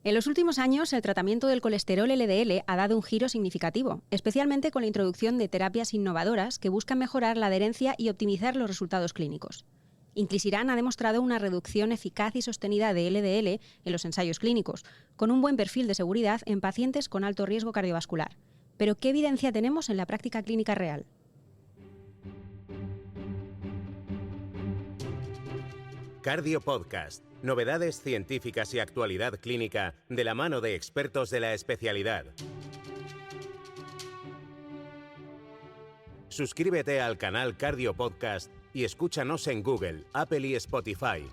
En los últimos años, el tratamiento del colesterol LDL ha dado un giro significativo, especialmente con la introducción de terapias innovadoras que buscan mejorar la adherencia y optimizar los resultados clínicos. Inclisiran ha demostrado una reducción eficaz y sostenida de LDL en los ensayos clínicos, con un buen perfil de seguridad en pacientes con alto riesgo cardiovascular. Pero, ¿qué evidencia tenemos en la práctica clínica real? Cardio Podcast. Novedades científicas y actualidad clínica de la mano de expertos de la especialidad. Suscríbete al canal Cardio Podcast y escúchanos en Google, Apple y Spotify.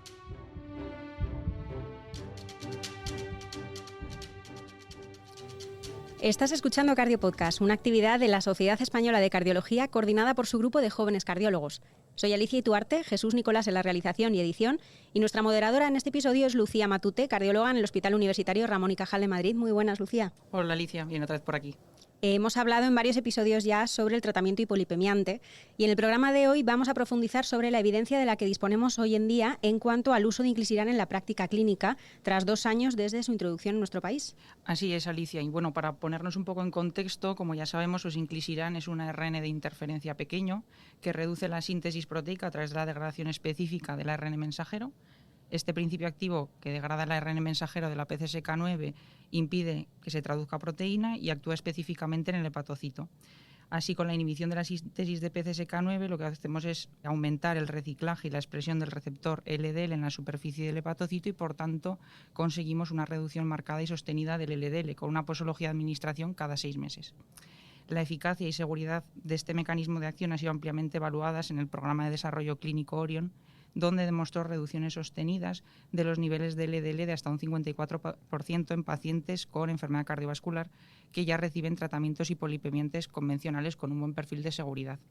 Estás escuchando Cardio Podcast, una actividad de la Sociedad Española de Cardiología coordinada por su grupo de jóvenes cardiólogos. Soy Alicia Ituarte, Jesús Nicolás en la realización y edición, y nuestra moderadora en este episodio es Lucía Matute, cardióloga en el Hospital Universitario Ramón y Cajal de Madrid. Muy buenas, Lucía. Hola, Alicia. Bien, otra vez por aquí. Hemos hablado en varios episodios ya sobre el tratamiento hipolipemiante y en el programa de hoy vamos a profundizar sobre la evidencia de la que disponemos hoy en día en cuanto al uso de inclisiran en la práctica clínica tras 2 años desde su introducción en nuestro país. Así es, Alicia. Y bueno, para ponernos un poco en contexto, como ya sabemos, pues inclisiran es un ARN de interferencia pequeño que reduce la síntesis proteica a través de la degradación específica del ARN mensajero. Este principio activo que degrada el ARN mensajero de la PCSK9 impide que se traduzca a proteína y actúa específicamente en el hepatocito. Así, con la inhibición de la síntesis de PCSK9, lo que hacemos es aumentar el reciclaje y la expresión del receptor LDL en la superficie del hepatocito y, por tanto, conseguimos una reducción marcada y sostenida del LDL con una posología de administración cada 6 meses. La eficacia y seguridad de este mecanismo de acción ha sido ampliamente evaluadas en el programa de desarrollo clínico Orion, donde demostró reducciones sostenidas de los niveles de LDL de hasta un 54% en pacientes con enfermedad cardiovascular que ya reciben tratamientos hipolipemiantes convencionales con un buen perfil de seguridad.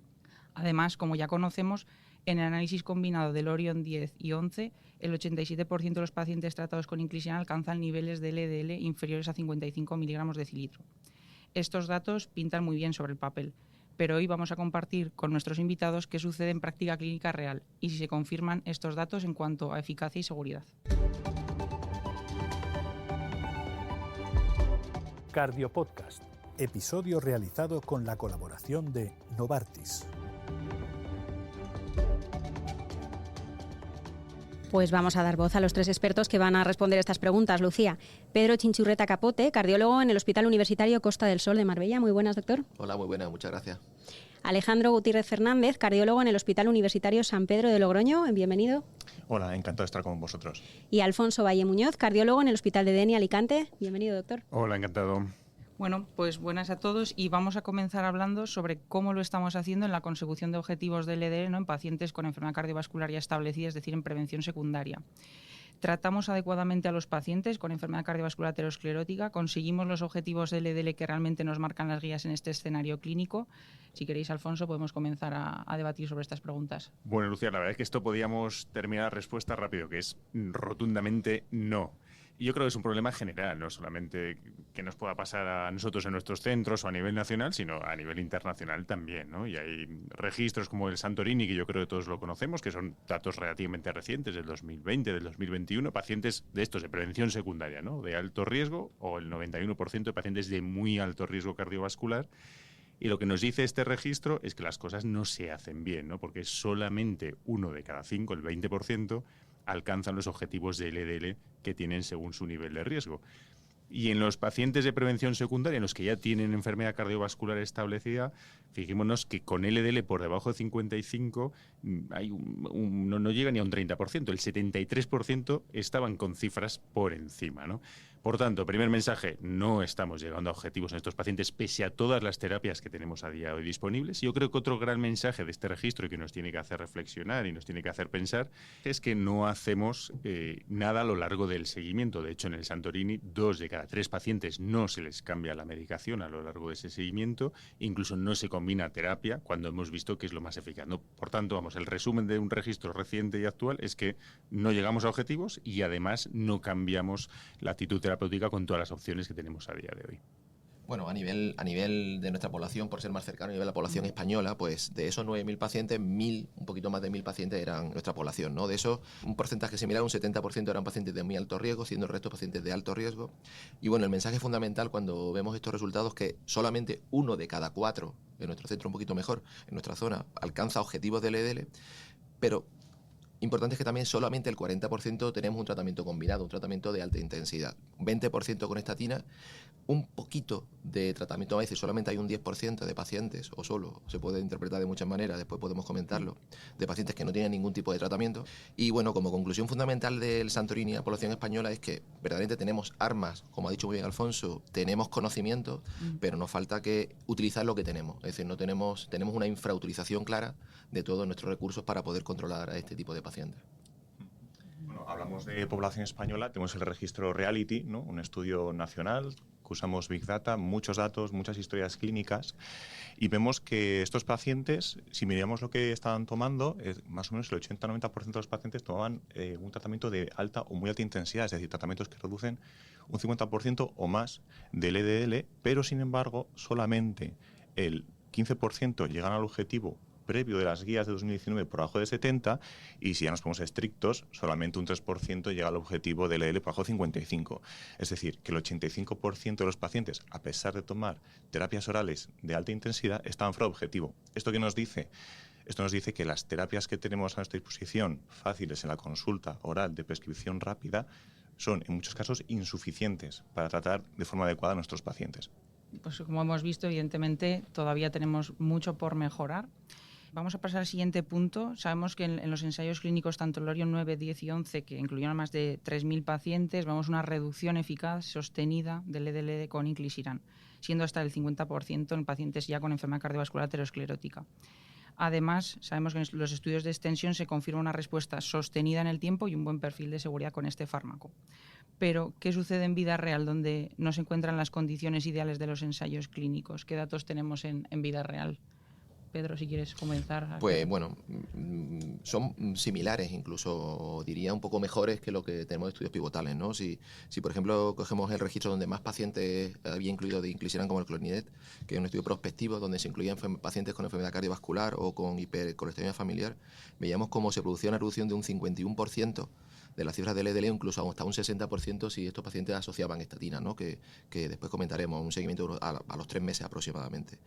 Además, como ya conocemos, en el análisis combinado del Orion 10 y 11, el 87% de los pacientes tratados con inclisiran alcanzan niveles de LDL inferiores a 55 miligramos de decilitro. Estos datos pintan muy bien sobre el papel, pero hoy vamos a compartir con nuestros invitados qué sucede en práctica clínica real y si se confirman estos datos en cuanto a eficacia y seguridad. Cardio Podcast, episodio realizado con la colaboración de Novartis. Pues vamos a dar voz a los 3 expertos que van a responder estas preguntas, Lucía. Pedro Chinchurreta Capote, cardiólogo en el Hospital Universitario Costa del Sol de Marbella. Muy buenas, doctor. Hola, muy buena, muchas gracias. Alejandro Gutiérrez Fernández, cardiólogo en el Hospital Universitario San Pedro de Logroño. Bienvenido. Hola, encantado de estar con vosotros. Y Alfonso Valle Muñoz, cardiólogo en el Hospital de Denia, Alicante. Bienvenido, doctor. Hola, encantado. Bueno, pues buenas a todos y vamos a comenzar hablando sobre cómo lo estamos haciendo en la consecución de objetivos de LDL, ¿no?, en pacientes con enfermedad cardiovascular ya establecida, es decir, en prevención secundaria. Tratamos adecuadamente a los pacientes con enfermedad cardiovascular aterosclerótica, conseguimos los objetivos de LDL que realmente nos marcan las guías en este escenario clínico. Si queréis, Alfonso, podemos comenzar a debatir sobre estas preguntas. Bueno, Lucía, la verdad es que esto podíamos terminar la respuesta rápido, que es rotundamente no. Y yo creo que es un problema general, no solamente que nos pueda pasar a nosotros en nuestros centros o a nivel nacional, sino a nivel internacional también, ¿no? Y hay registros como el Santorini, que yo creo que todos lo conocemos, que son datos relativamente recientes, del 2020, del 2021, pacientes de estos de prevención secundaria, ¿no?, de alto riesgo, o el 91% de pacientes de muy alto riesgo cardiovascular. Y lo que nos dice este registro es que las cosas no se hacen bien, ¿no?, porque solamente 1 de cada 5, el 20%, alcanzan los objetivos de LDL que tienen según su nivel de riesgo. Y en los pacientes de prevención secundaria, en los que ya tienen enfermedad cardiovascular establecida, fijémonos que con LDL por debajo de 55 hay no llega ni a un 30%, el 73% estaban con cifras por encima, ¿no? Por tanto, primer mensaje, no estamos llegando a objetivos en estos pacientes pese a todas las terapias que tenemos a día de hoy disponibles. Yo creo que otro gran mensaje de este registro y que nos tiene que hacer reflexionar y nos tiene que hacer pensar es que no hacemos nada a lo largo del seguimiento. De hecho, en el Santorini, 2 de cada 3 pacientes no se les cambia la medicación a lo largo de ese seguimiento, incluso no se combina terapia cuando hemos visto que es lo más eficaz, ¿no? Por tanto, vamos, el resumen de un registro reciente y actual es que no llegamos a objetivos y además no cambiamos la actitud terapéutica con todas las opciones que tenemos a día de hoy. Bueno, a nivel de nuestra población, por ser más cercano a nivel de la población española, pues de esos 9.000 pacientes, 1.000, un poquito más de 1.000 pacientes eran nuestra población, ¿no? De eso, un porcentaje similar, un 70% eran pacientes de muy alto riesgo, siendo el resto pacientes de alto riesgo. Y bueno, el mensaje fundamental cuando vemos estos resultados es que solamente 1 de cada 4, en nuestro centro un poquito mejor, en nuestra zona, alcanza objetivos de LDL, pero importante es que también solamente el 40% tenemos un tratamiento combinado, un tratamiento de alta intensidad. 20% con estatina, un poquito de tratamiento, a veces solamente hay un 10% de pacientes, o solo, se puede interpretar de muchas maneras, después podemos comentarlo, de pacientes que no tienen ningún tipo de tratamiento. Y bueno, como conclusión fundamental del Santorini a la población española es que verdaderamente tenemos armas, como ha dicho muy bien Alfonso, tenemos conocimiento, pero nos falta que utilizar lo que tenemos. Es decir, tenemos una infrautilización clara de todos nuestros recursos para poder controlar a este tipo de pacientes. Bueno, hablamos de población española, tenemos el registro Reality, ¿no? Un estudio nacional que usamos Big Data, muchos datos, muchas historias clínicas, y vemos que estos pacientes, si miramos lo que estaban tomando, más o menos el 80-90% de los pacientes tomaban un tratamiento de alta o muy alta intensidad, es decir, tratamientos que reducen un 50% o más del LDL, pero sin embargo solamente el 15% llegan al objetivo previo de las guías de 2019 por abajo de 70, y si ya nos ponemos estrictos, solamente un 3% llega al objetivo del LDL por abajo de 55. Es decir, que el 85% de los pacientes, a pesar de tomar terapias orales de alta intensidad, estaban fuera de objetivo. ¿Esto qué nos dice? Esto nos dice que las terapias que tenemos a nuestra disposición, fáciles en la consulta oral de prescripción rápida, son en muchos casos insuficientes para tratar de forma adecuada a nuestros pacientes. Pues como hemos visto, evidentemente todavía tenemos mucho por mejorar. Vamos a pasar al siguiente punto. Sabemos que en los ensayos clínicos, tanto el Orion 9, 10 y 11, que incluyeron a más de 3.000 pacientes, vemos una reducción eficaz sostenida del LDL con inclisiran, siendo hasta el 50% en pacientes ya con enfermedad cardiovascular aterosclerótica. Además, sabemos que en los estudios de extensión se confirma una respuesta sostenida en el tiempo y un buen perfil de seguridad con este fármaco. Pero, ¿qué sucede en vida real donde no se encuentran las condiciones ideales de los ensayos clínicos? ¿Qué datos tenemos en vida real? Pedro, si quieres comenzar. Pues bueno, son similares, incluso diría un poco mejores que lo que tenemos de estudios pivotales, ¿no? Si por ejemplo cogemos el registro donde más pacientes había incluido de inclisiran como el clonidet, que es un estudio prospectivo donde se incluían pacientes con enfermedad cardiovascular o con hipercolesterolemia familiar, veíamos cómo se producía una reducción de un 51% de las cifras del LDL, incluso hasta un 60% si estos pacientes asociaban estatina, ¿no? que después comentaremos, un seguimiento a los 3 meses aproximadamente,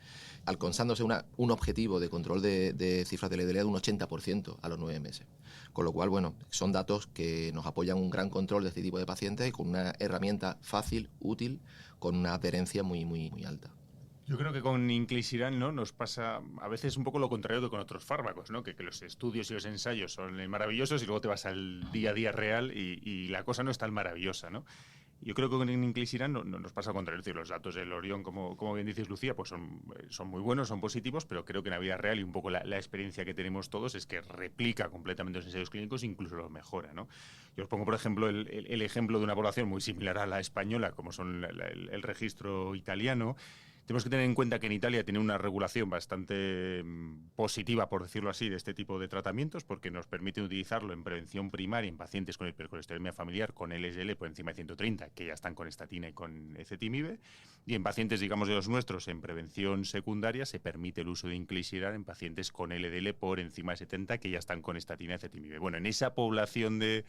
alcanzándose un objetivo de control de cifras del LDL de un 80% a los 9 meses. Con lo cual, bueno, son datos que nos apoyan un gran control de este tipo de pacientes y con una herramienta fácil, útil, con una adherencia muy, muy, muy alta. Yo creo que con inclisiran, ¿no?, nos pasa a veces un poco lo contrario que con otros fármacos, ¿no? Que los estudios y los ensayos son maravillosos y luego te vas al día a día real y la cosa no es tan maravillosa, ¿no? Yo creo que con inclisiran no nos pasa al contrario. Es decir, los datos del Orion, como bien dices, Lucía, pues son muy buenos, son positivos, pero creo que en la vida real y un poco la experiencia que tenemos todos es que replica completamente los ensayos clínicos, incluso los mejora, ¿no? Yo os pongo, por ejemplo, el ejemplo de una población muy similar a la española, como son el registro italiano. Tenemos que tener en cuenta que en Italia tiene una regulación bastante positiva, por decirlo así, de este tipo de tratamientos, porque nos permite utilizarlo en prevención primaria en pacientes con hipercolesterolemia familiar con LDL por encima de 130, que ya están con estatina y con ezetimibe, y en pacientes, digamos, de los nuestros, en prevención secundaria, se permite el uso de inclisiran en pacientes con LDL por encima de 70, que ya están con estatina y ezetimibe. Bueno, en esa población de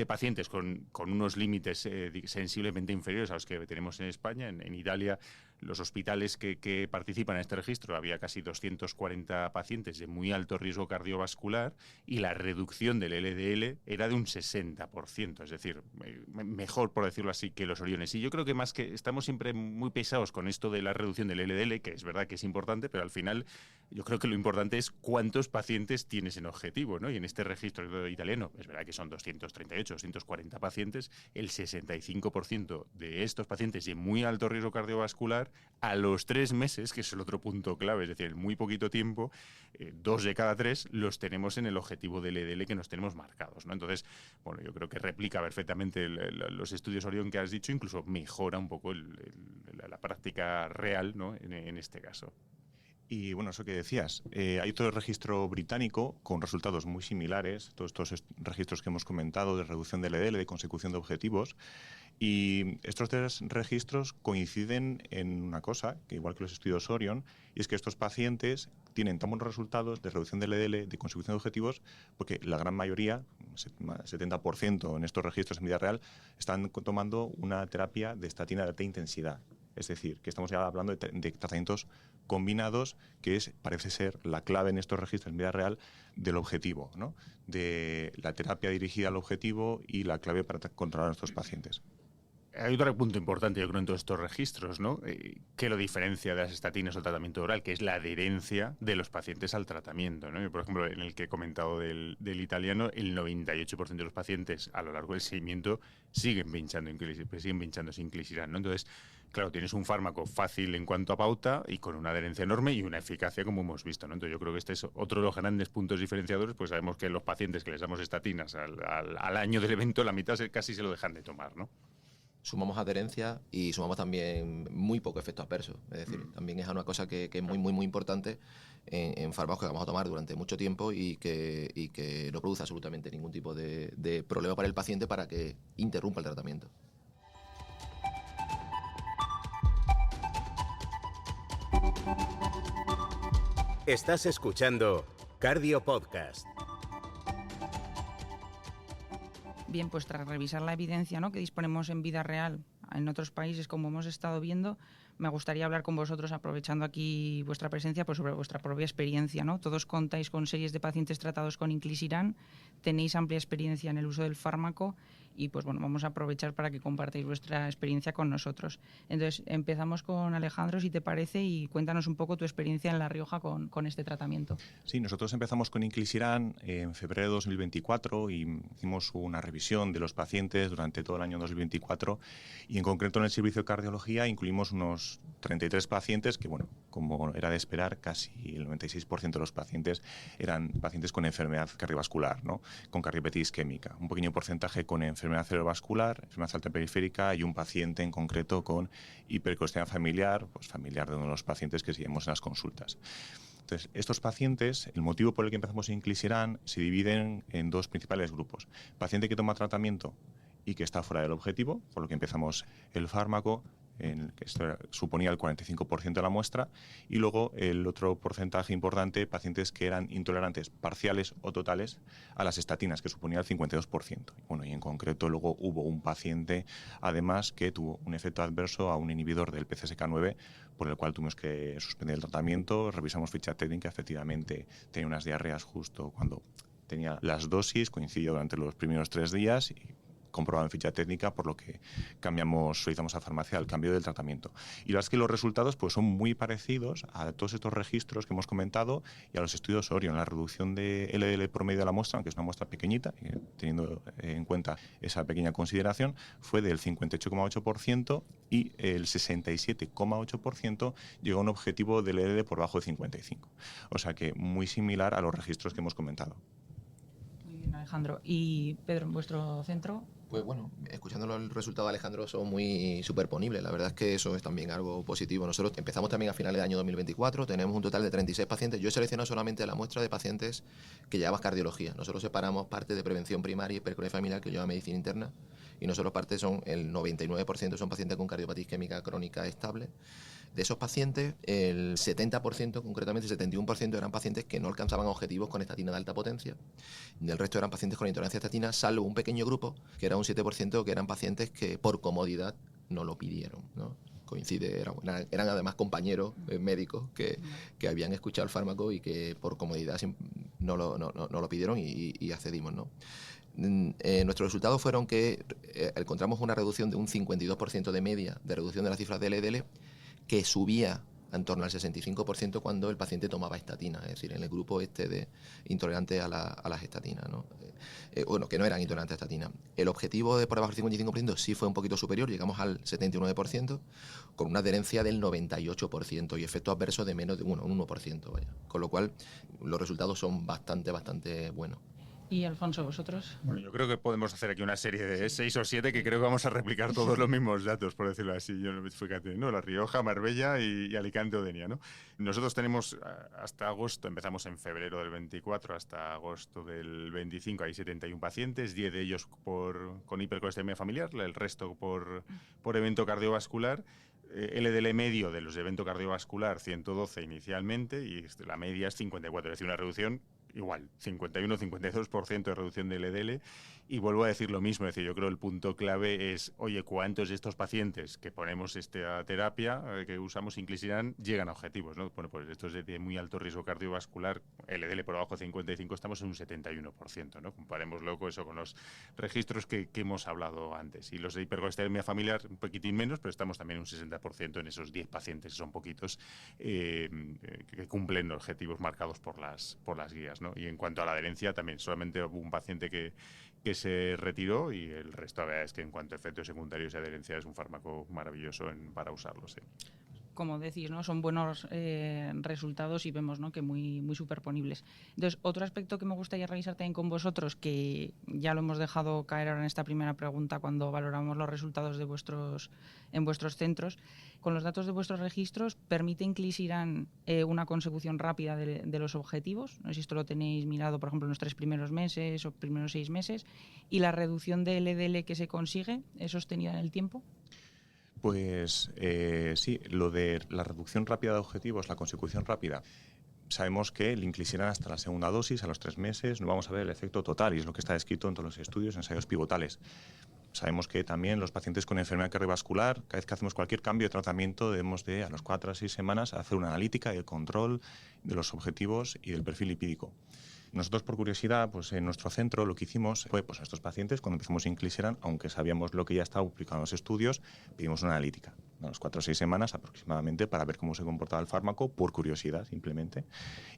pacientes con unos límites sensiblemente inferiores a los que tenemos en España. En Italia, los hospitales que participan en este registro, había casi 240 pacientes de muy alto riesgo cardiovascular y la reducción del LDL era de un 60%, es decir, mejor, por decirlo así, que los Oriones. Y yo creo que más que estamos siempre muy pesados con esto de la reducción del LDL, que es verdad que es importante, pero al final yo creo que lo importante es cuántos pacientes tienes en objetivo, ¿no? Y en este registro italiano, es verdad que son 240 pacientes, el 65% de estos pacientes de muy alto riesgo cardiovascular, a los 3 meses, que es el otro punto clave, es decir, en muy poquito tiempo, 2 de cada 3 los tenemos en el objetivo del LDL que nos tenemos marcados, ¿no? Entonces, bueno, yo creo que replica perfectamente los estudios Orion que has dicho, incluso mejora un poco la práctica real, ¿no?, en este caso. Y bueno, eso que decías, hay otro registro británico con resultados muy similares, todos estos registros que hemos comentado de reducción del LDL, de consecución de objetivos, Y estos 3 registros coinciden en una cosa, que igual que los estudios Orion, y es que estos pacientes tienen tan buenos resultados de reducción del LDL, de consecución de objetivos, porque la gran mayoría, 70% en estos registros en vida real, están tomando una terapia de estatina de alta intensidad. Es decir, que estamos ya hablando de tratamientos combinados, que parece ser la clave en estos registros en vida real del objetivo, ¿no? De la terapia dirigida al objetivo y la clave para controlar a nuestros pacientes. Hay otro punto importante, yo creo, en todos estos registros, ¿no? Que lo diferencia de las estatinas o el tratamiento oral, que es la adherencia de los pacientes al tratamiento, ¿no? Por ejemplo, en el que he comentado del italiano, el 98% de los pacientes a lo largo del seguimiento siguen pinchándose inclisiran, ¿no? Entonces, claro, tienes un fármaco fácil en cuanto a pauta y con una adherencia enorme y una eficacia como hemos visto, ¿no? Entonces yo creo que este es otro de los grandes puntos diferenciadores, pues sabemos que los pacientes que les damos estatinas al año del evento, la mitad casi se lo dejan de tomar, ¿no? Sumamos adherencia y sumamos también muy poco efecto adverso. Es decir, también es una cosa que es muy, muy, muy importante en fármacos que vamos a tomar durante mucho tiempo y que no produce absolutamente ningún tipo de problema para el paciente para que interrumpa el tratamiento. Estás escuchando Cardio Podcast. Bien, pues tras revisar la evidencia, ¿no?, que disponemos en vida real en otros países, como hemos estado viendo, me gustaría hablar con vosotros, aprovechando aquí vuestra presencia, pues sobre vuestra propia experiencia, ¿no? Todos contáis con series de pacientes tratados con inclisiran, tenéis amplia experiencia en el uso del fármaco y pues bueno, vamos a aprovechar para que compartáis vuestra experiencia con nosotros. Entonces, empezamos con Alejandro, si te parece, y cuéntanos un poco tu experiencia en La Rioja con este tratamiento. Sí, nosotros empezamos con inclisiran en febrero de 2024 y hicimos una revisión de los pacientes durante todo el año 2024 y en concreto en el servicio de cardiología incluimos unos 33 pacientes que, bueno, como era de esperar, casi el 96% de los pacientes eran pacientes con enfermedad cardiovascular, ¿no?, con cardiopatia isquémica, un pequeño porcentaje con enfermedad cerebrovascular, enfermedad alta periférica y un paciente en concreto con hipercolesterolemia familiar, pues familiar de uno de los pacientes que seguimos en las consultas. Entonces, estos pacientes, el motivo por el que empezamos inclisiran, se dividen en 2 principales grupos. Paciente que toma tratamiento y que está fuera del objetivo, por lo que empezamos el fármaco, que esto suponía el 45% de la muestra, y luego el otro porcentaje importante, pacientes que eran intolerantes parciales o totales a las estatinas, que suponía el 52%. Bueno, y en concreto luego hubo un paciente, además, que tuvo un efecto adverso a un inhibidor del PCSK9, por el cual tuvimos que suspender el tratamiento, revisamos ficha técnica, efectivamente tenía unas diarreas justo cuando tenía las dosis, coincidió durante los primeros 3 días y comprobado en ficha técnica, por lo que solicitamos a farmacia el cambio del tratamiento. Y la verdad es que los resultados pues, son muy parecidos a todos estos registros que hemos comentado y a los estudios Orion. La reducción de LDL promedio de la muestra, aunque es una muestra pequeñita, teniendo en cuenta esa pequeña consideración, fue del 58,8% y el 67,8% llegó a un objetivo de LDL por debajo de 55. O sea que muy similar a los registros que hemos comentado. Muy bien, Alejandro. Y Pedro, en vuestro centro. Pues bueno, escuchando el resultado de Alejandro son muy superponibles. La verdad es que eso es también algo positivo. Nosotros empezamos también a finales de año 2024, tenemos un total de 36 pacientes. Yo he seleccionado solamente la muestra de pacientes que llevaban cardiología. Nosotros separamos parte de prevención primaria y hipercolesterolemia familiar que lleva medicina interna y nosotros parte son el 99% son pacientes con cardiopatía isquémica crónica estable. De esos pacientes, el 70%, concretamente el 71%, eran pacientes que no alcanzaban objetivos con estatina de alta potencia. Y el resto eran pacientes con intolerancia a estatina, salvo un pequeño grupo, que era un 7%, que eran pacientes que por comodidad no lo pidieron, ¿no? Coincide, eran además compañeros médicos que habían escuchado el fármaco y que por comodidad no lo pidieron y accedimos, ¿no? Nuestros resultados fueron que encontramos una reducción de un 52% de media de reducción de las cifras de LDL, que subía en torno al 65% cuando el paciente tomaba estatina, es decir, en el grupo de intolerantes a las estatinas, ¿no? Bueno, que no eran intolerantes a estatina. El objetivo de por debajo del 55% sí fue un poquito superior, llegamos al 79%, con una adherencia del 98% y efectos adversos de menos de un 1%, vaya. Con lo cual, los resultados son bastante buenos. Y Alfonso, ¿vosotros? Bueno, yo creo que podemos hacer aquí una serie de 6 o 7 que creo que vamos a replicar todos los mismos datos, por decirlo así. Yo, fíjate, ¿no? La Rioja, Marbella y Alicante o Denia, ¿no? Nosotros tenemos hasta agosto, empezamos en febrero del 24 hasta agosto del 25, hay 71 pacientes, 10 de ellos con hipercolesterolemia familiar, el resto por evento cardiovascular. LDL medio de los de evento cardiovascular 112 inicialmente y la media es 54, es decir, una reducción igual, 51-52% de reducción de LDL. Y vuelvo a decir lo mismo, es decir, yo creo que el punto clave es, oye, ¿cuántos de estos pacientes que ponemos esta terapia, que usamos inclisiran, llegan a objetivos, ¿no? Bueno, pues estos de muy alto riesgo cardiovascular, LDL por abajo de 55, estamos en un 71%, ¿no? Comparémoslo con eso, con los registros que hemos hablado antes. Y los de hipercolesterolemia familiar, un poquitín menos, pero estamos también en un 60% en esos 10 pacientes, que son poquitos, que cumplen los objetivos marcados por las guías, ¿no? Y en cuanto a la adherencia, también solamente hubo un paciente que se retiró y el resto, la verdad es que en cuanto a efectos secundarios y adherencia es un fármaco maravilloso para usarlo, sí. Como decís, ¿no? Son buenos resultados y vemos, ¿no? que muy superponibles. Entonces, otro aspecto que me gustaría revisar también con vosotros, que ya lo hemos dejado caer ahora en esta primera pregunta cuando valoramos los resultados en vuestros centros, con los datos de vuestros registros, ¿permite Inclisiran una consecución rápida de los objetivos? No sé si esto lo tenéis mirado, por ejemplo, en los 3 primeros meses o primeros 6 meses. ¿Y la reducción de LDL que se consigue es sostenida en el tiempo? Pues sí, lo de la reducción rápida de objetivos, la consecución rápida, sabemos que el Inclisiran hasta la segunda dosis, a los 3 meses, no vamos a ver el efecto total, y es lo que está descrito en todos los estudios, ensayos pivotales. Sabemos que también los pacientes con enfermedad cardiovascular, cada vez que hacemos cualquier cambio de tratamiento, debemos de, a las 4 a 6 semanas, hacer una analítica y el control de los objetivos y del perfil lipídico. Nosotros, por curiosidad, pues en nuestro centro lo que hicimos fue, pues a estos pacientes, cuando empezamos Inclisiran, aunque sabíamos lo que ya estaba publicado en los estudios, pedimos una analítica, a las 4 o 6 semanas aproximadamente, para ver cómo se comportaba el fármaco, por curiosidad simplemente.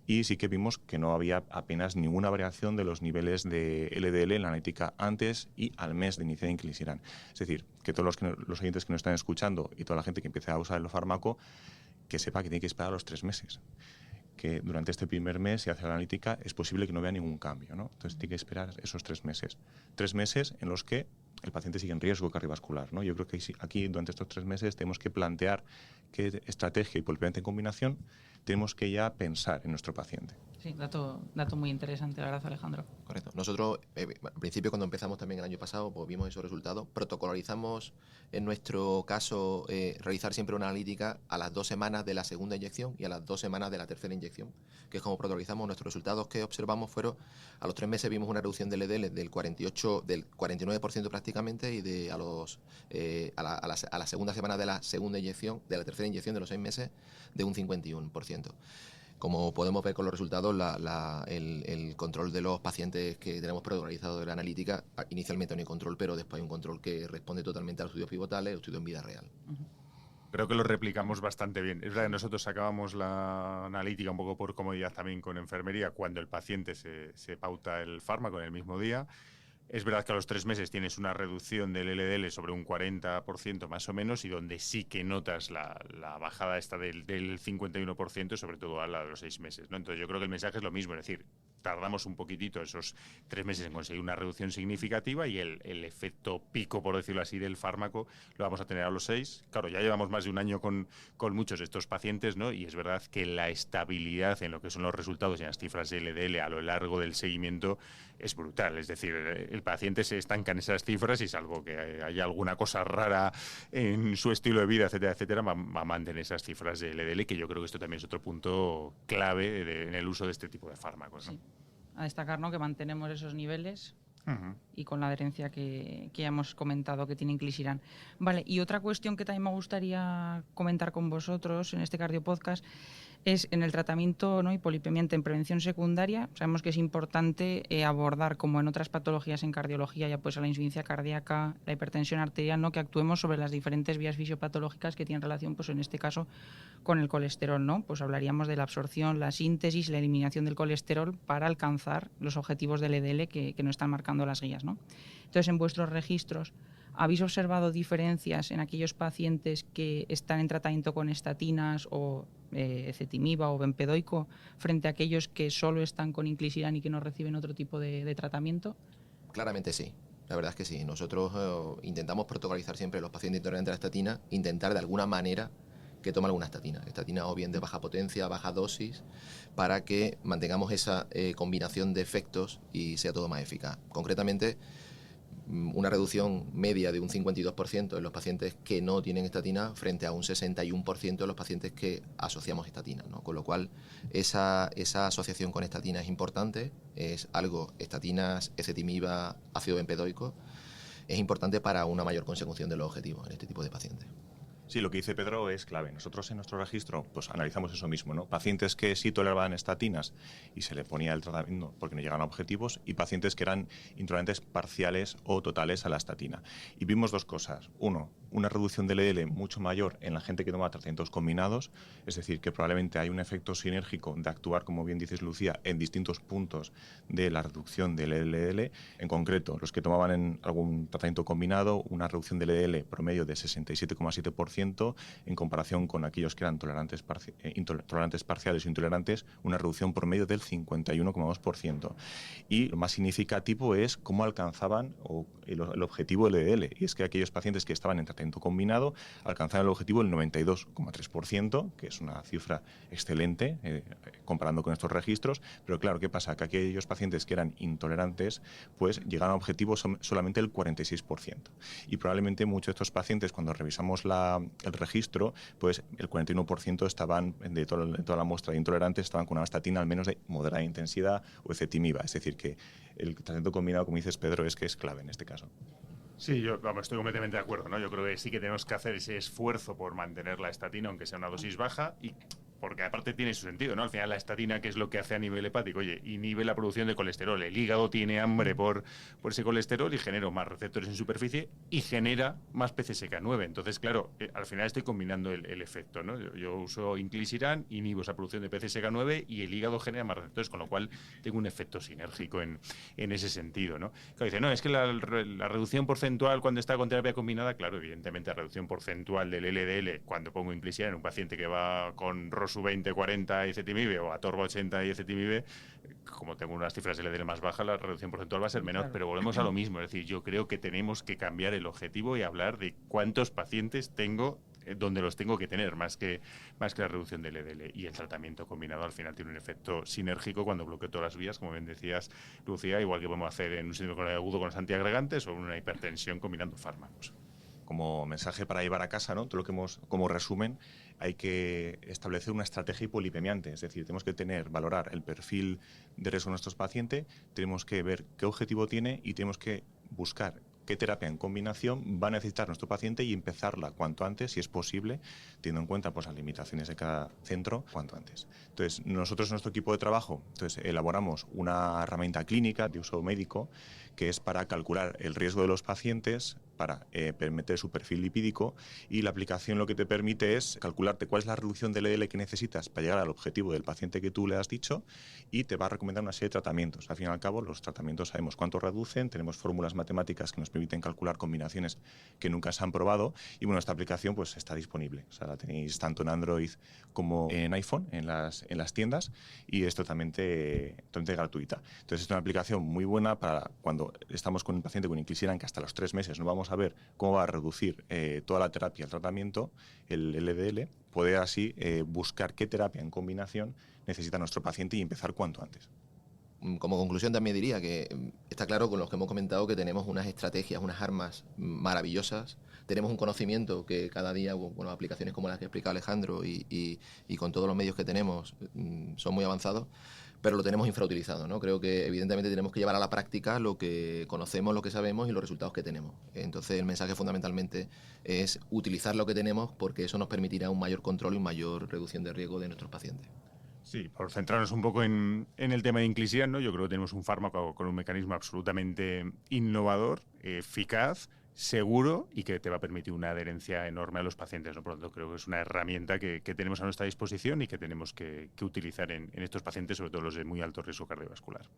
Y sí que vimos que no había apenas ninguna variación de los niveles de LDL en la analítica antes y al mes de iniciar Inclisiran. Es decir, que todos los oyentes que nos están escuchando y toda la gente que empiece a usar el fármaco, que sepa que tiene que esperar a los 3 meses. Que durante este primer mes, si hace la analítica, es posible que no vea ningún cambio, ¿no? Entonces tiene que esperar esos 3 meses. 3 meses en los que el paciente sigue en riesgo cardiovascular, ¿no? Yo creo que aquí, durante estos 3 meses, tenemos que plantear qué estrategia y polivalente en combinación tenemos que ya pensar en nuestro paciente. Sí, dato muy interesante, la verdad, Alejandro. Correcto. Nosotros, al principio, cuando empezamos también el año pasado, pues vimos esos resultados. Protocolarizamos, en nuestro caso, realizar siempre una analítica a las 2 semanas de la segunda inyección y a las 2 semanas de la tercera inyección, que es como protocolizamos. Nuestros resultados que observamos fueron, a los 3 meses vimos una reducción del LDL del 49% prácticamente, y a la segunda semana de la segunda inyección, de la tercera inyección de los 6 meses, de un 51%. Como podemos ver con los resultados, el control de los pacientes que tenemos protocolizado de la analítica, inicialmente no hay control, pero después hay un control que responde totalmente a los estudios pivotales, los estudios en vida real. Creo que lo replicamos bastante bien. Es verdad que nosotros sacábamos la analítica un poco por comodidad también con enfermería cuando el paciente se pauta el fármaco en el mismo día. Es verdad que a los 3 meses tienes una reducción del LDL sobre un 40% más o menos, y donde sí que notas la bajada esta del 51%, sobre todo a la de los 6 meses, ¿no? Entonces yo creo que el mensaje es lo mismo, es decir, tardamos un poquitito esos 3 meses en conseguir una reducción significativa, y el efecto pico, por decirlo así, del fármaco lo vamos a tener a los 6. Claro, ya llevamos más de un año con muchos de estos pacientes, ¿no? Y es verdad que la estabilidad en lo que son los resultados y en las cifras de LDL a lo largo del seguimiento es brutal. Es decir, el paciente se estanca en esas cifras y, salvo que haya alguna cosa rara en su estilo de vida, etcétera, etcétera, va a mantener esas cifras de LDL, que yo creo que esto también es otro punto clave en el uso de este tipo de fármacos, ¿no? Sí. A destacar, ¿no?, que mantenemos esos niveles y con la adherencia que ya hemos comentado que tiene Inclisiran. Vale, y otra cuestión que también me gustaría comentar con vosotros en este Cardio Podcast es en el tratamiento, ¿no?, hipolipemia en prevención secundaria. Sabemos que es importante abordar, como en otras patologías en cardiología, ya pues a la insuficiencia cardíaca, la hipertensión arterial, ¿no?, que actuemos sobre las diferentes vías fisiopatológicas que tienen relación, pues en este caso, con el colesterol, ¿no? Pues hablaríamos de la absorción, la síntesis, la eliminación del colesterol para alcanzar los objetivos del LDL que nos están marcando las guías, ¿no? Entonces, en vuestros registros, ¿Habéis observado diferencias en aquellos pacientes que están en tratamiento con estatinas o ezetimiba o bempedoico frente a aquellos que solo están con inclisiran y que no reciben otro tipo de tratamiento? Claramente sí. La verdad es que sí. Nosotros intentamos protocolizar siempre a los pacientes intolerantes a la estatina, intentar de alguna manera que tome alguna estatina. Estatina o bien de baja potencia, baja dosis, para que mantengamos esa combinación de efectos y sea todo más eficaz. Concretamente, una reducción media de un 52% en los pacientes que no tienen estatina frente a un 61% en los pacientes que asociamos estatina, ¿no? Con lo cual, esa asociación con estatina es importante, es algo, estatinas, ezetimiba, ácido bempedoico, es importante para una mayor consecución de los objetivos en este tipo de pacientes. Sí, lo que dice Pedro es clave. Nosotros en nuestro registro pues analizamos eso mismo, ¿no? Pacientes que sí toleraban estatinas y se le ponía el tratamiento porque no llegaban a objetivos, y pacientes que eran intolerantes parciales o totales a la estatina. Y vimos dos cosas. Uno, una reducción del LDL mucho mayor en la gente que toma tratamientos combinados, es decir, que probablemente hay un efecto sinérgico de actuar, como bien dices Lucía, en distintos puntos de la reducción del LDL. En concreto, los que tomaban en algún tratamiento combinado, una reducción del LDL promedio de 67,7%, en comparación con aquellos que eran tolerantes parciales o intolerantes, una reducción promedio del 51,2%. Y lo más significativo es cómo alcanzaban el objetivo LDL, y es que aquellos pacientes que estaban en tratamiento combinado alcanzaban el objetivo del 92,3%, que es una cifra excelente comparando con estos registros. Pero claro, ¿qué pasa? Que aquellos pacientes que eran intolerantes pues llegaron a objetivos solamente el 46%. Y probablemente muchos de estos pacientes, cuando revisamos el registro, pues el 41% estaban, de toda la muestra de intolerantes, estaban con una estatina al menos de moderada intensidad o ezetimiba. Es decir, que el tratamiento combinado, como dices Pedro, es que es clave en este caso. Sí, yo estoy completamente de acuerdo, ¿no? Yo creo que sí que tenemos que hacer ese esfuerzo por mantener la estatina, aunque sea una dosis baja, y porque aparte tiene su sentido, ¿no? Al final la estatina, ¿qué es lo que hace a nivel hepático? Oye, inhibe la producción de colesterol. El hígado tiene hambre por ese colesterol y genera más receptores en superficie y genera más PCSK9. Entonces, claro, al final estoy combinando el efecto, ¿no? Yo uso inclisiran, inhibo esa producción de PCSK9 y el hígado genera más receptores, con lo cual tengo un efecto sinérgico en ese sentido, ¿no? Claro, dice, no, es que la reducción porcentual cuando está con terapia combinada, claro, evidentemente la reducción porcentual del LDL cuando pongo inclisiran en un paciente que va con su 20-40 y ezetimibe o atorva 80 y ezetimibe, como tengo unas cifras de LDL más bajas, la reducción porcentual va a ser menor, claro. Pero volvemos a lo mismo, es decir, yo creo que tenemos que cambiar el objetivo y hablar de cuántos pacientes tengo, donde los tengo que tener, más que la reducción del LDL. Y el tratamiento combinado al final tiene un efecto sinérgico cuando bloqueo todas las vías, como bien decías, Lucía, igual que podemos hacer en un síndrome coronario agudo con los antiagregantes o en una hipertensión combinando fármacos. Como mensaje para llevar a casa, ¿no? Todo lo que como resumen, hay que establecer una estrategia hipolipemiante, es decir, tenemos que valorar el perfil de riesgo de nuestros pacientes, tenemos que ver qué objetivo tiene y tenemos que buscar qué terapia en combinación va a necesitar nuestro paciente y empezarla cuanto antes, si es posible, teniendo en cuenta pues, las limitaciones de cada centro, cuanto antes. Entonces, nosotros en nuestro equipo de trabajo elaboramos una herramienta clínica de uso médico que es para calcular el riesgo de los pacientes, para permitir su perfil lipídico, y la aplicación lo que te permite es calcularte cuál es la reducción del LDL que necesitas para llegar al objetivo del paciente que tú le has dicho, y te va a recomendar una serie de tratamientos. Al fin y al cabo, los tratamientos sabemos cuánto reducen, tenemos fórmulas matemáticas que nos permiten calcular combinaciones que nunca se han probado, y bueno, esta aplicación pues está disponible, o sea, la tenéis tanto en Android como en iPhone, en las tiendas, y es totalmente gratuita. Entonces es una aplicación muy buena para cuando estamos con un paciente con inclisiran que hasta los 3 meses no vamos a ver cómo va a reducir toda la terapia, el tratamiento, el LDL, poder así buscar qué terapia en combinación necesita nuestro paciente y empezar cuanto antes. Como conclusión también diría que está claro con los que hemos comentado que tenemos unas estrategias, unas armas maravillosas, tenemos un conocimiento que cada día, bueno, aplicaciones como las que explica Alejandro y con todos los medios que tenemos son muy avanzados, pero lo tenemos infrautilizado, ¿no? Creo que evidentemente tenemos que llevar a la práctica lo que conocemos, lo que sabemos y los resultados que tenemos. Entonces el mensaje fundamentalmente es utilizar lo que tenemos porque eso nos permitirá un mayor control y mayor reducción de riesgo de nuestros pacientes. Sí, por centrarnos un poco en el tema de inclisiran, ¿no? Yo creo que tenemos un fármaco con un mecanismo absolutamente innovador, eficaz, seguro y que te va a permitir una adherencia enorme a los pacientes, ¿no? Por lo tanto, creo que es una herramienta que tenemos a nuestra disposición y que tenemos que utilizar en estos pacientes, sobre todo los de muy alto riesgo cardiovascular.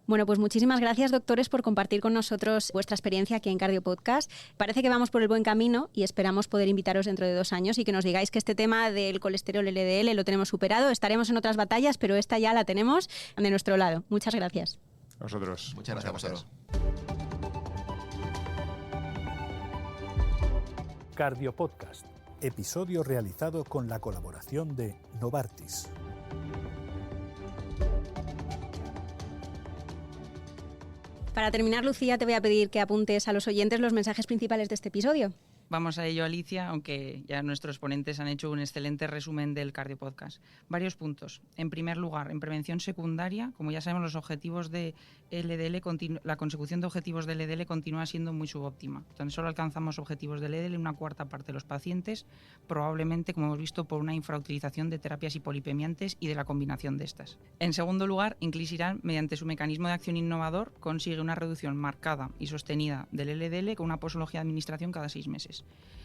Bueno, pues muchísimas gracias, doctores, por compartir con nosotros vuestra experiencia aquí en Cardio Podcast. Parece que vamos por el buen camino y esperamos poder invitaros dentro de 2 años y que nos digáis que este tema del colesterol LDL lo tenemos superado. Estaremos en otras batallas, pero esta ya la tenemos de nuestro lado. Muchas gracias. A vosotros. Muchas gracias a vosotros. Cardio Podcast, episodio realizado con la colaboración de Novartis. Para terminar, Lucía, te voy a pedir que apuntes a los oyentes los mensajes principales de este episodio. Vamos a ello, Alicia, aunque ya nuestros ponentes han hecho un excelente resumen del Cardio Podcast. Varios puntos. En primer lugar, en prevención secundaria, como ya sabemos, los objetivos de LDL, la consecución de objetivos de LDL continúa siendo muy subóptima. Entonces, solo alcanzamos objetivos de LDL en una cuarta parte de los pacientes, probablemente, como hemos visto, por una infrautilización de terapias hipolipemiantes y de la combinación de estas. En segundo lugar, Inclisiran, mediante su mecanismo de acción innovador, consigue una reducción marcada y sostenida del LDL con una posología de administración cada 6 meses.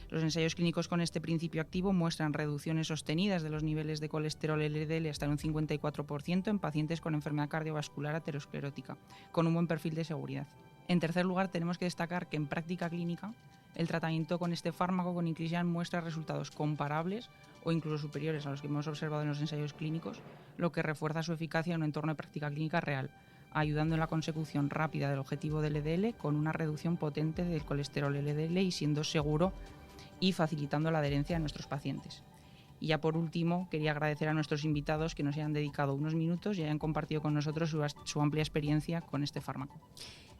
Los ensayos clínicos con este principio activo muestran reducciones sostenidas de los niveles de colesterol LDL hasta un 54% en pacientes con enfermedad cardiovascular aterosclerótica, con un buen perfil de seguridad. En tercer lugar, tenemos que destacar que en práctica clínica el tratamiento con este fármaco, con Inclisiran, muestra resultados comparables o incluso superiores a los que hemos observado en los ensayos clínicos, lo que refuerza su eficacia en un entorno de práctica clínica real, ayudando en la consecución rápida del objetivo del LDL con una reducción potente del colesterol LDL y siendo seguro y facilitando la adherencia de nuestros pacientes. Y ya por último, quería agradecer a nuestros invitados que nos hayan dedicado unos minutos y hayan compartido con nosotros su amplia experiencia con este fármaco.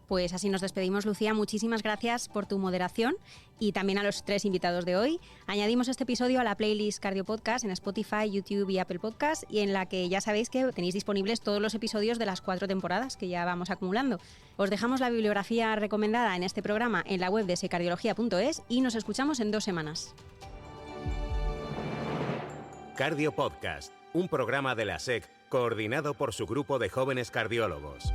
Pues así nos despedimos, Lucía. Muchísimas gracias por tu moderación y también a los 3 invitados de hoy. Añadimos este episodio a la playlist Cardio Podcast en Spotify, YouTube y Apple Podcast, y en la que ya sabéis que tenéis disponibles todos los episodios de las 4 temporadas que ya vamos acumulando. Os dejamos la bibliografía recomendada en este programa en la web de secardiología.es y nos escuchamos en 2 semanas. Cardio Podcast, un programa de la SEC coordinado por su grupo de jóvenes cardiólogos.